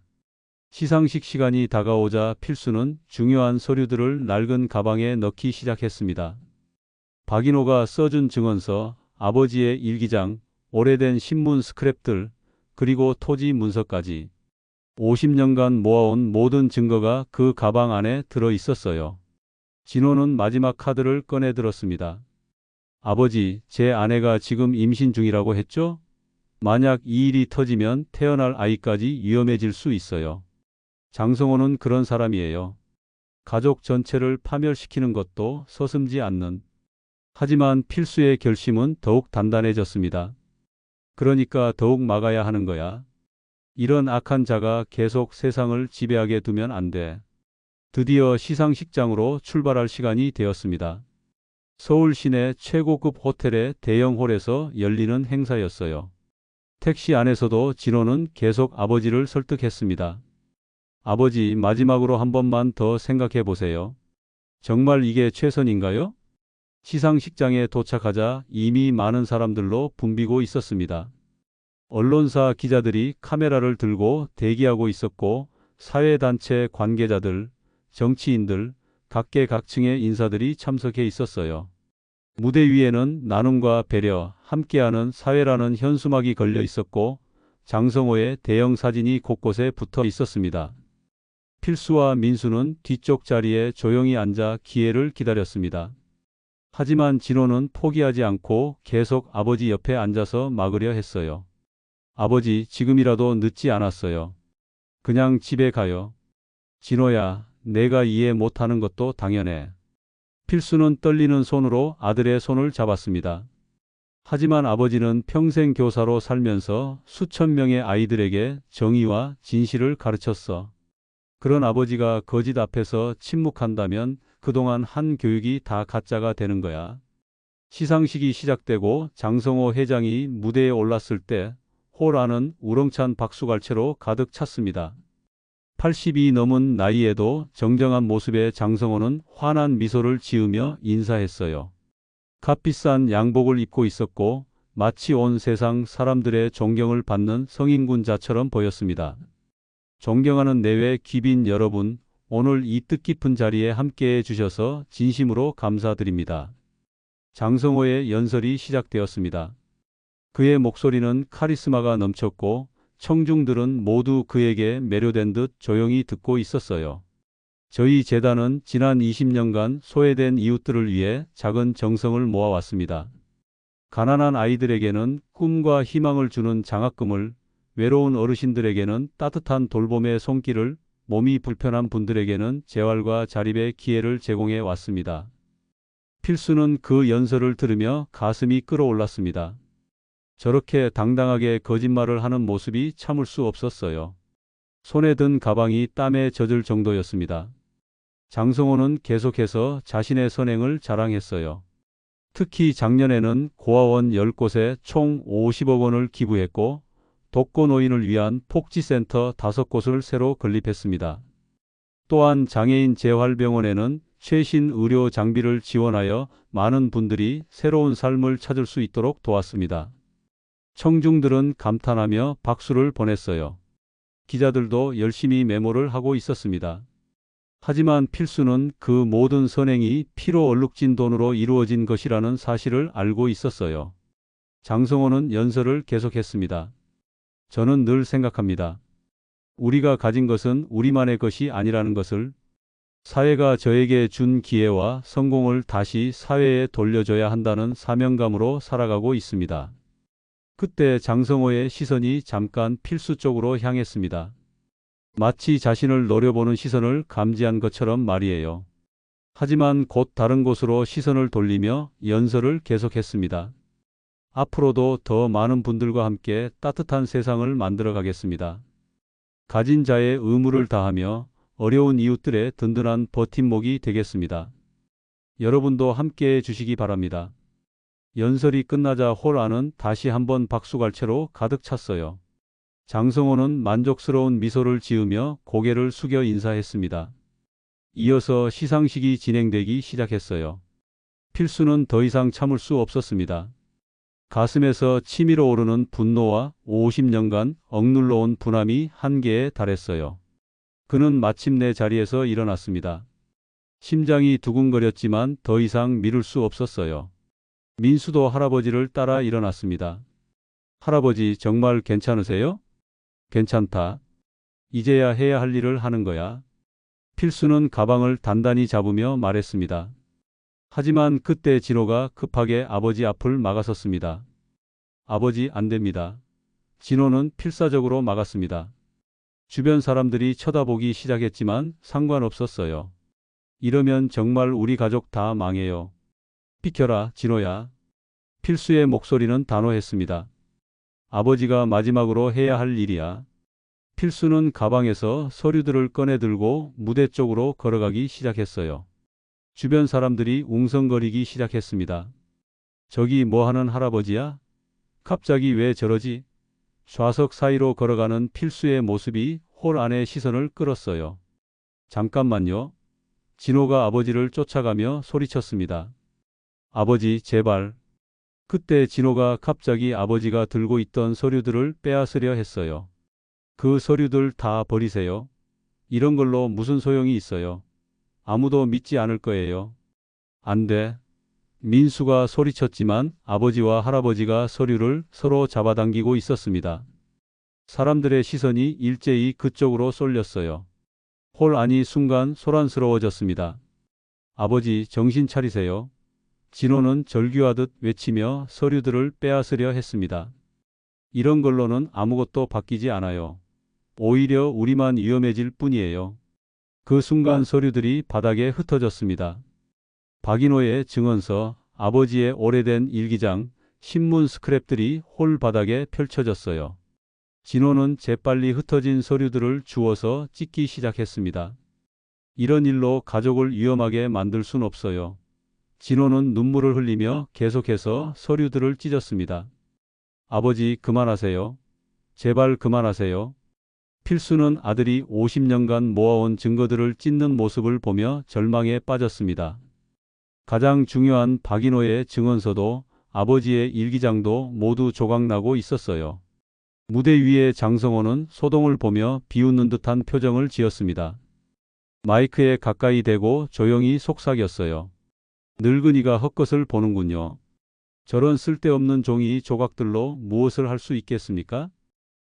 시상식 시간이 다가오자 필수는 중요한 서류들을 낡은 가방에 넣기 시작했습니다. 박인호가 써준 증언서, 아버지의 일기장, 오래된 신문 스크랩들, 그리고 토지 문서까지 50년간 모아온 모든 증거가 그 가방 안에 들어 있었어요. 진호는 마지막 카드를 꺼내 들었습니다. 아버지, 제 아내가 지금 임신 중이라고 했죠? 만약 이 일이 터지면 태어날 아이까지 위험해질 수 있어요. 장성호는 그런 사람이에요. 가족 전체를 파멸시키는 것도 서슴지 않는. 하지만 필수의 결심은 더욱 단단해졌습니다. 그러니까 더욱 막아야 하는 거야. 이런 악한 자가 계속 세상을 지배하게 두면 안 돼. 드디어 시상식장으로 출발할 시간이 되었습니다. 서울 시내 최고급 호텔의 대형 홀에서 열리는 행사였어요. 택시 안에서도 진호는 계속 아버지를 설득했습니다. 아버지, 마지막으로 한 번만 더 생각해 보세요. 정말 이게 최선인가요? 시상식장에 도착하자 이미 많은 사람들로 붐비고 있었습니다. 언론사 기자들이 카메라를 들고 대기하고 있었고 사회단체 관계자들, 정치인들, 각계각층의 인사들이 참석해 있었어요. 무대 위에는 나눔과 배려, 함께하는 사회라는 현수막이 걸려 있었고 장성호의 대형 사진이 곳곳에 붙어 있었습니다. 필수와 민수는 뒤쪽 자리에 조용히 앉아 기회를 기다렸습니다. 하지만 진호는 포기하지 않고 계속 아버지 옆에 앉아서 막으려 했어요. 아버지, 지금이라도 늦지 않았어요. 그냥 집에 가요. 진호야, 내가 이해 못하는 것도 당연해. 필수는 떨리는 손으로 아들의 손을 잡았습니다. 하지만 아버지는 평생 교사로 살면서 수천 명의 아이들에게 정의와 진실을 가르쳤어. 그런 아버지가 거짓 앞에서 침묵한다면 그동안 한 교육이 다 가짜가 되는 거야. 시상식이 시작되고 장성호 회장이 무대에 올랐을 때 홀 안은 우렁찬 박수갈채로 가득 찼습니다. 80이 넘은 나이에도 정정한 모습의 장성호는 환한 미소를 지으며 인사했어요. 값비싼 양복을 입고 있었고 마치 온 세상 사람들의 존경을 받는 성인군자처럼 보였습니다. 존경하는 내외 귀빈 여러분, 오늘 이 뜻깊은 자리에 함께해 주셔서 진심으로 감사드립니다. 장성호의 연설이 시작되었습니다. 그의 목소리는 카리스마가 넘쳤고 청중들은 모두 그에게 매료된 듯 조용히 듣고 있었어요. 저희 재단은 지난 20년간 소외된 이웃들을 위해 작은 정성을 모아왔습니다. 가난한 아이들에게는 꿈과 희망을 주는 장학금을, 외로운 어르신들에게는 따뜻한 돌봄의 손길을, 몸이 불편한 분들에게는 재활과 자립의 기회를 제공해 왔습니다. 필수는 그 연설을 들으며 가슴이 끓어올랐습니다. 저렇게 당당하게 거짓말을 하는 모습이 참을 수 없었어요. 손에 든 가방이 땀에 젖을 정도였습니다. 장성호는 계속해서 자신의 선행을 자랑했어요. 특히 작년에는 고아원 10곳에 총 50억 원을 기부했고 독거노인을 위한 복지센터 5곳을 새로 건립했습니다. 또한 장애인 재활병원에는 최신 의료 장비를 지원하여 많은 분들이 새로운 삶을 찾을 수 있도록 도왔습니다. 청중들은 감탄하며 박수를 보냈어요. 기자들도 열심히 메모를 하고 있었습니다. 하지만 필수는 그 모든 선행이 피로 얼룩진 돈으로 이루어진 것이라는 사실을 알고 있었어요. 장성호는 연설을 계속했습니다. 저는 늘 생각합니다. 우리가 가진 것은 우리만의 것이 아니라는 것을, 사회가 저에게 준 기회와 성공을 다시 사회에 돌려줘야 한다는 사명감으로 살아가고 있습니다. 그때 장성호의 시선이 잠깐 필수 쪽으로 향했습니다. 마치 자신을 노려보는 시선을 감지한 것처럼 말이에요. 하지만 곧 다른 곳으로 시선을 돌리며 연설을 계속했습니다. 앞으로도 더 많은 분들과 함께 따뜻한 세상을 만들어 가겠습니다. 가진 자의 의무를 다하며 어려운 이웃들의 든든한 버팀목이 되겠습니다. 여러분도 함께해 주시기 바랍니다. 연설이 끝나자 홀 안은 다시 한번 박수갈채로 가득 찼어요. 장성호는 만족스러운 미소를 지으며 고개를 숙여 인사했습니다. 이어서 시상식이 진행되기 시작했어요. 필수는 더 이상 참을 수 없었습니다. 가슴에서 치밀어 오르는 분노와 50년간 억눌러온 분함이 한계에 달했어요. 그는 마침내 자리에서 일어났습니다. 심장이 두근거렸지만 더 이상 미룰 수 없었어요. 민수도 할아버지를 따라 일어났습니다. 할아버지, 정말 괜찮으세요? 괜찮다. 이제야 해야 할 일을 하는 거야. 필수는 가방을 단단히 잡으며 말했습니다. 하지만 그때 진호가 급하게 아버지 앞을 막아섰습니다. 아버지, 안 됩니다. 진호는 필사적으로 막았습니다. 주변 사람들이 쳐다보기 시작했지만 상관없었어요. 이러면 정말 우리 가족 다 망해요. 비켜라, 진호야. 필수의 목소리는 단호했습니다. 아버지가 마지막으로 해야 할 일이야. 필수는 가방에서 서류들을 꺼내 들고 무대 쪽으로 걸어가기 시작했어요. 주변 사람들이 웅성거리기 시작했습니다. 저기 뭐 하는 할아버지야? 갑자기 왜 저러지? 좌석 사이로 걸어가는 필수의 모습이 홀 안의 시선을 끌었어요. 잠깐만요. 진호가 아버지를 쫓아가며 소리쳤습니다. 아버지, 제발. 그때 진호가 갑자기 아버지가 들고 있던 서류들을 빼앗으려 했어요. 그 서류들 다 버리세요. 이런 걸로 무슨 소용이 있어요. 아무도 믿지 않을 거예요. 안 돼. 민수가 소리쳤지만 아버지와 할아버지가 서류를 서로 잡아당기고 있었습니다. 사람들의 시선이 일제히 그쪽으로 쏠렸어요. 홀 안이 순간 소란스러워졌습니다. 아버지, 정신 차리세요. 진호는 절규하듯 외치며 서류들을 빼앗으려 했습니다. 이런 걸로는 아무것도 바뀌지 않아요. 오히려 우리만 위험해질 뿐이에요. 그 순간 서류들이 바닥에 흩어졌습니다. 박인호의 증언서, 아버지의 오래된 일기장, 신문 스크랩들이 홀 바닥에 펼쳐졌어요. 진호는 재빨리 흩어진 서류들을 주워서 찢기 시작했습니다. 이런 일로 가족을 위험하게 만들 순 없어요. 진호는 눈물을 흘리며 계속해서 서류들을 찢었습니다. 아버지, 그만하세요. 제발 그만하세요. 필수는 아들이 50년간 모아온 증거들을 찢는 모습을 보며 절망에 빠졌습니다. 가장 중요한 박인호의 증언서도 아버지의 일기장도 모두 조각나고 있었어요. 무대 위에 장성호는 소동을 보며 비웃는 듯한 표정을 지었습니다. 마이크에 가까이 대고 조용히 속삭였어요. 늙은이가 헛것을 보는군요. 저런 쓸데없는 종이 조각들로 무엇을 할 수 있겠습니까?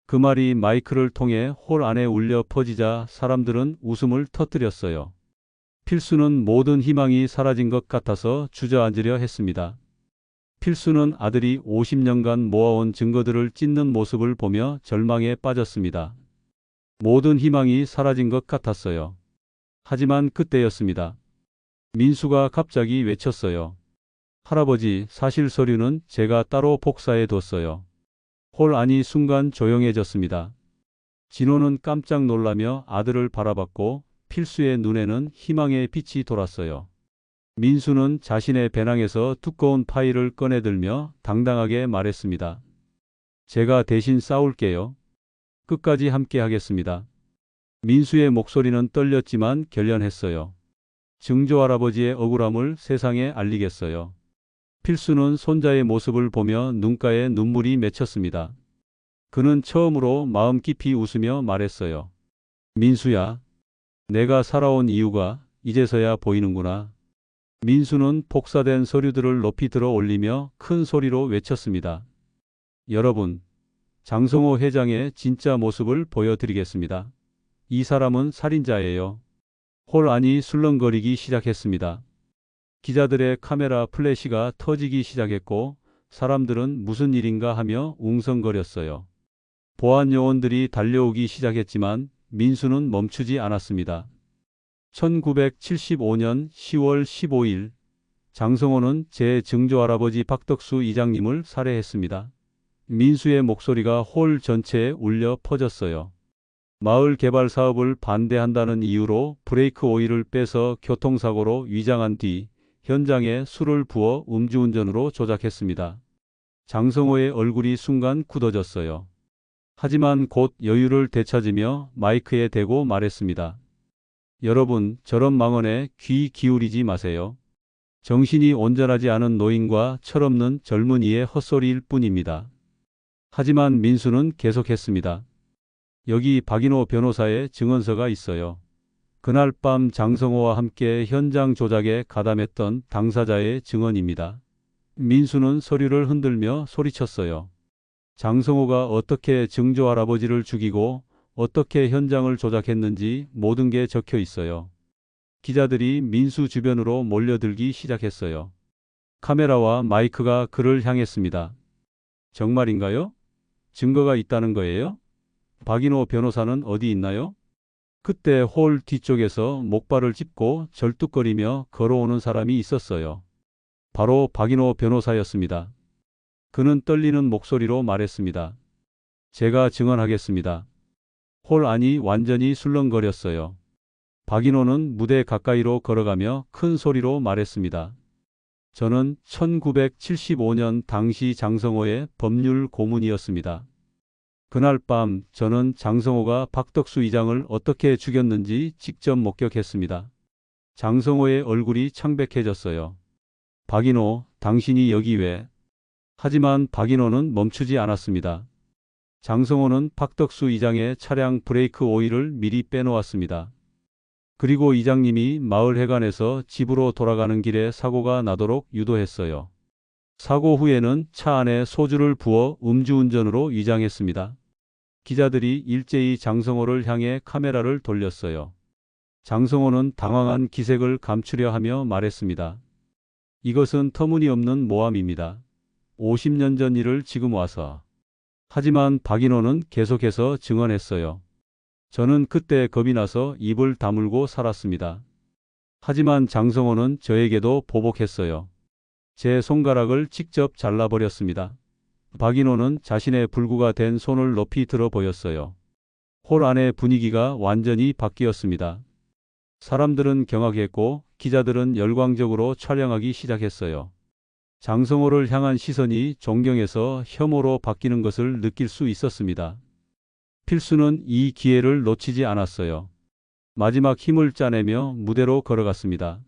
그 말이 마이크를 통해 홀 안에 울려 퍼지자 사람들은 웃음을 터뜨렸어요. 필수는 모든 희망이 사라진 것 같아서 주저앉으려 했습니다. 필수는 아들이 50년간 모아온 증거들을 찢는 모습을 보며 절망에 빠졌습니다. 모든 희망이 사라진 것 같았어요. 하지만 그때였습니다. 민수가 갑자기 외쳤어요. 할아버지, 사실 서류는 제가 따로 복사해 뒀어요. 홀 안이 순간 조용해졌습니다. 진호는 깜짝 놀라며 아들을 바라봤고 필수의 눈에는 희망의 빛이 돌았어요. 민수는 자신의 배낭에서 두꺼운 파일을 꺼내들며 당당하게 말했습니다. 제가 대신 싸울게요. 끝까지 함께 하겠습니다. 민수의 목소리는 떨렸지만 결연했어요. 증조 할아버지의 억울함을 세상에 알리겠어요. 필수는 손자의 모습을 보며 눈가에 눈물이 맺혔습니다. 그는 처음으로 마음 깊이 웃으며 말했어요. 민수야, 내가 살아온 이유가 이제서야 보이는구나. 민수는 복사된 서류들을 높이 들어 올리며 큰 소리로 외쳤습니다. 여러분, 장성호 회장의 진짜 모습을 보여드리겠습니다. 이 사람은 살인자예요. 홀 안이 술렁거리기 시작했습니다. 기자들의 카메라 플래시가 터지기 시작했고 사람들은 무슨 일인가 하며 웅성거렸어요. 보안 요원들이 달려오기 시작했지만 민수는 멈추지 않았습니다. 1975년 10월 15일 장성호는 제 증조할아버지 박덕수 이장님을 살해했습니다. 민수의 목소리가 홀 전체에 울려 퍼졌어요. 마을 개발 사업을 반대한다는 이유로 브레이크 오일을 빼서 교통사고로 위장한 뒤 현장에 술을 부어 음주운전으로 조작했습니다. 장성호의 얼굴이 순간 굳어졌어요. 하지만 곧 여유를 되찾으며 마이크에 대고 말했습니다. 여러분, 저런 망언에 귀 기울이지 마세요. 정신이 온전하지 않은 노인과 철없는 젊은이의 헛소리일 뿐입니다. 하지만 민수는 계속했습니다. 여기 박인호 변호사의 증언서가 있어요. 그날 밤 장성호와 함께 현장 조작에 가담했던 당사자의 증언입니다. 민수는 서류를 흔들며 소리쳤어요. 장성호가 어떻게 증조 할아버지를 죽이고 어떻게 현장을 조작했는지 모든 게 적혀 있어요. 기자들이 민수 주변으로 몰려들기 시작했어요. 카메라와 마이크가 그를 향했습니다. 정말인가요? 증거가 있다는 거예요? 박인호 변호사는 어디 있나요? 그때 홀 뒤쪽에서 목발을 짚고 절뚝거리며 걸어오는 사람이 있었어요. 바로 박인호 변호사였습니다. 그는 떨리는 목소리로 말했습니다. 제가 증언하겠습니다. 홀 안이 완전히 술렁거렸어요. 박인호는 무대 가까이로 걸어가며 큰 소리로 말했습니다. 저는 1975년 당시 장성호의 법률 고문이었습니다. 그날 밤 저는 장성호가 박덕수 이장을 어떻게 죽였는지 직접 목격했습니다. 장성호의 얼굴이 창백해졌어요. 박인호, 당신이 여기 왜? 하지만 박인호는 멈추지 않았습니다. 장성호는 박덕수 이장의 차량 브레이크 오일을 미리 빼놓았습니다. 그리고 이장님이 마을 해관에서 집으로 돌아가는 길에 사고가 나도록 유도했어요. 사고 후에는 차 안에 소주를 부어 음주운전으로 위장했습니다. 기자들이 일제히 장성호를 향해 카메라를 돌렸어요. 장성호는 당황한 기색을 감추려 하며 말했습니다. 이것은 터무니없는 모함입니다. 50년 전 일을 지금 와서. 하지만 박인호는 계속해서 증언했어요. 저는 그때 겁이 나서 입을 다물고 살았습니다. 하지만 장성호는 저에게도 보복했어요. 제 손가락을 직접 잘라버렸습니다. 박인호는 자신의 불구가 된 손을 높이 들어 보였어요. 홀 안의 분위기가 완전히 바뀌었습니다. 사람들은 경악했고 기자들은 열광적으로 촬영하기 시작했어요. 장성호를 향한 시선이 존경에서 혐오로 바뀌는 것을 느낄 수 있었습니다. 필수는 이 기회를 놓치지 않았어요. 마지막 힘을 짜내며 무대로 걸어갔습니다.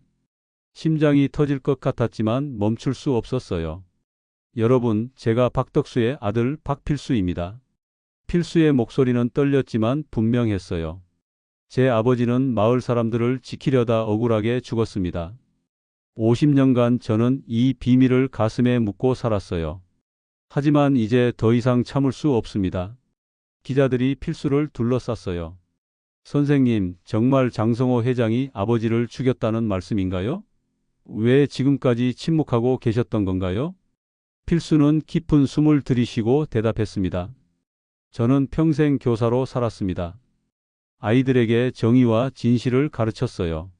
심장이 터질 것 같았지만 멈출 수 없었어요. 여러분, 제가 박덕수의 아들 박필수입니다. 필수의 목소리는 떨렸지만 분명했어요. 제 아버지는 마을 사람들을 지키려다 억울하게 죽었습니다. 50년간 저는 이 비밀을 가슴에 묻고 살았어요. 하지만 이제 더 이상 참을 수 없습니다. 기자들이 필수를 둘러쌌어요. 선생님, 정말 장성호 회장이 아버지를 죽였다는 말씀인가요? 왜 지금까지 침묵하고 계셨던 건가요? 필수는 깊은 숨을 들이쉬고 대답했습니다. 저는 평생 교사로 살았습니다. 아이들에게 정의와 진실을 가르쳤어요.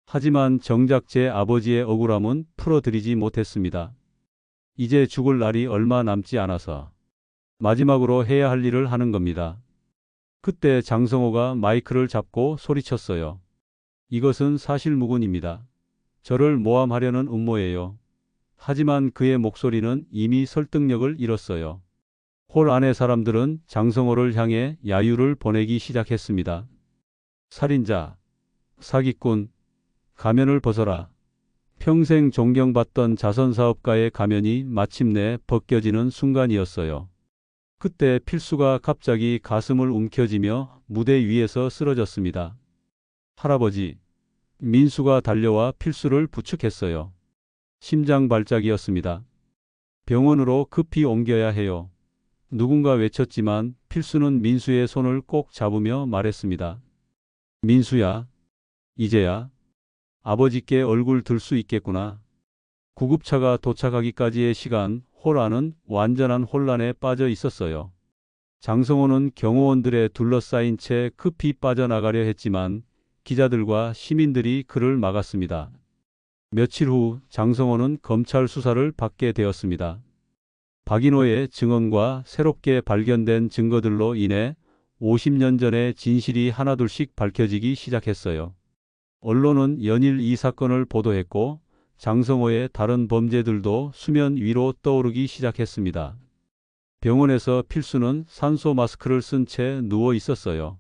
하지만 정작 제 아버지의 억울함은 풀어드리지 못했습니다. 이제 죽을 날이 얼마 남지 않아서 마지막으로 해야 할 일을 하는 겁니다. 그때 장성호가 마이크를 잡고 소리쳤어요. 이것은 사실무근입니다. 저를 모함하려는 음모예요. 하지만 그의 목소리는 이미 설득력을 잃었어요. 홀 안의 사람들은 장성호를 향해 야유를 보내기 시작했습니다. 살인자, 사기꾼, 가면을 벗어라. 평생 존경받던 자선사업가의 가면이 마침내 벗겨지는 순간이었어요. 그때 필수가 갑자기 가슴을 움켜쥐며 무대 위에서 쓰러졌습니다. 할아버지, 민수가 달려와 필수를 부축했어요. 심장 발작이었습니다. 병원으로 급히 옮겨야 해요. 누군가 외쳤지만 필수는 민수의 손을 꼭 잡으며 말했습니다. 민수야, 이제야 아버지께 얼굴 들 수 있겠구나. 구급차가 도착하기까지의 시간, 홀 안은 완전한 혼란에 빠져 있었어요. 장성호는 경호원들에 둘러싸인 채 급히 빠져나가려 했지만 기자들과 시민들이 그를 막았습니다. 며칠 후 장성호는 검찰 수사를 받게 되었습니다. 박인호의 증언과 새롭게 발견된 증거들로 인해 50년 전의 진실이 하나둘씩 밝혀지기 시작했어요. 언론은 연일 이 사건을 보도했고 장성호의 다른 범죄들도 수면 위로 떠오르기 시작했습니다. 병원에서 필수는 산소 마스크를 쓴 채 누워 있었어요.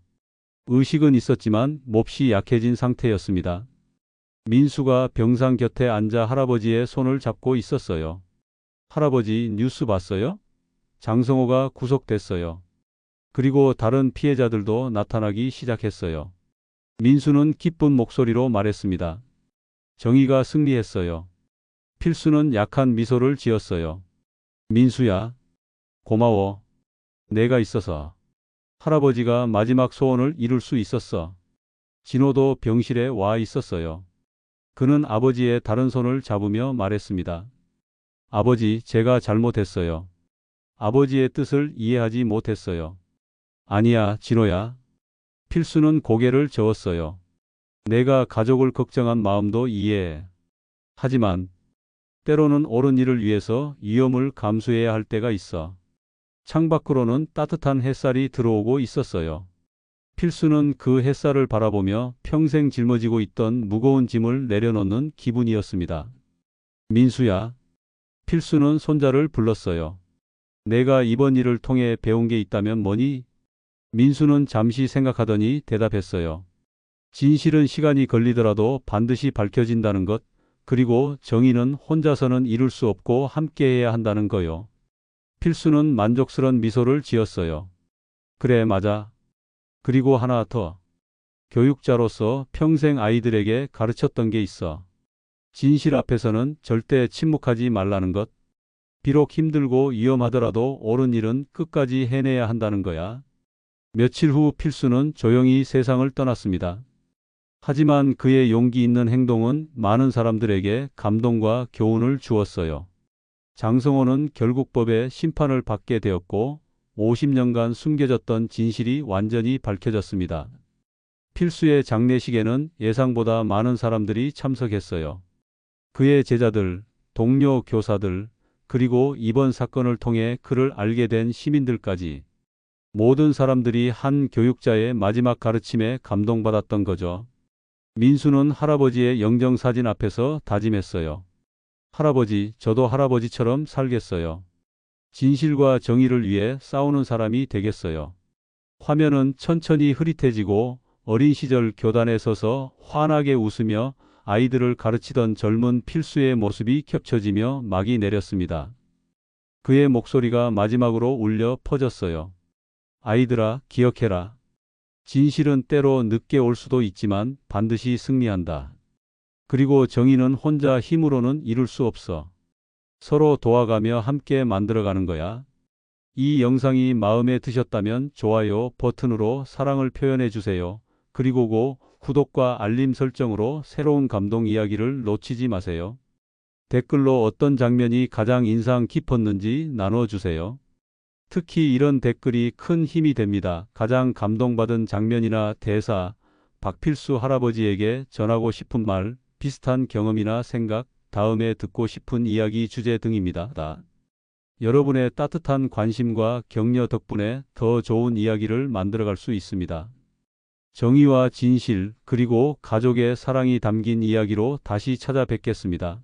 의식은 있었지만 몹시 약해진 상태였습니다. 민수가 병상 곁에 앉아 할아버지의 손을 잡고 있었어요. 할아버지, 뉴스 봤어요? 장성호가 구속됐어요. 그리고 다른 피해자들도 나타나기 시작했어요. 민수는 기쁜 목소리로 말했습니다. 정의가 승리했어요. 필수는 약한 미소를 지었어요. 민수야, 고마워. 내가 있어서 할아버지가 마지막 소원을 이룰 수 있었어. 진호도 병실에 와 있었어요. 그는 아버지의 다른 손을 잡으며 말했습니다. 아버지, 제가 잘못했어요. 아버지의 뜻을 이해하지 못했어요. 아니야, 진호야. 필수는 고개를 저었어요. 내가 가족을 걱정한 마음도 이해해. 하지만 때로는 옳은 일을 위해서 위험을 감수해야 할 때가 있어. 창밖으로는 따뜻한 햇살이 들어오고 있었어요. 필수는 그 햇살을 바라보며 평생 짊어지고 있던 무거운 짐을 내려놓는 기분이었습니다. 민수야. 필수는 손자를 불렀어요. 내가 이번 일을 통해 배운 게 있다면 뭐니? 민수는 잠시 생각하더니 대답했어요. 진실은 시간이 걸리더라도 반드시 밝혀진다는 것, 그리고 정의는 혼자서는 이룰 수 없고 함께해야 한다는 거요. 필수는 만족스런 미소를 지었어요. 그래, 맞아. 그리고 하나 더. 교육자로서 평생 아이들에게 가르쳤던 게 있어. 진실 앞에서는 절대 침묵하지 말라는 것. 비록 힘들고 위험하더라도 옳은 일은 끝까지 해내야 한다는 거야. 며칠 후 필수는 조용히 세상을 떠났습니다. 하지만 그의 용기 있는 행동은 많은 사람들에게 감동과 교훈을 주었어요. 장성호는 결국 법의 심판을 받게 되었고 50년간 숨겨졌던 진실이 완전히 밝혀졌습니다. 필수의 장례식에는 예상보다 많은 사람들이 참석했어요. 그의 제자들, 동료 교사들, 그리고 이번 사건을 통해 그를 알게 된 시민들까지 모든 사람들이 한 교육자의 마지막 가르침에 감동받았던 거죠. 민수는 할아버지의 영정사진 앞에서 다짐했어요. 할아버지, 저도 할아버지처럼 살겠어요. 진실과 정의를 위해 싸우는 사람이 되겠어요. 화면은 천천히 흐릿해지고 어린 시절 교단에 서서 환하게 웃으며 아이들을 가르치던 젊은 필수의 모습이 겹쳐지며 막이 내렸습니다. 그의 목소리가 마지막으로 울려 퍼졌어요. 아이들아, 기억해라. 진실은 때로 늦게 올 수도 있지만 반드시 승리한다. 그리고 정의는 혼자 힘으로는 이룰 수 없어. 서로 도와가며 함께 만들어가는 거야. 이 영상이 마음에 드셨다면 좋아요 버튼으로 사랑을 표현해 주세요. 그리고 구독과 알림 설정으로 새로운 감동 이야기를 놓치지 마세요. 댓글로 어떤 장면이 가장 인상 깊었는지 나눠주세요. 특히 이런 댓글이 큰 힘이 됩니다. 가장 감동받은 장면이나 대사, 박필수 할아버지에게 전하고 싶은 말, 비슷한 경험이나 생각, 다음에 듣고 싶은 이야기 주제 등입니다. 여러분의 따뜻한 관심과 격려 덕분에 더 좋은 이야기를 만들어갈 수 있습니다. 정의와 진실, 그리고 가족의 사랑이 담긴 이야기로 다시 찾아뵙겠습니다.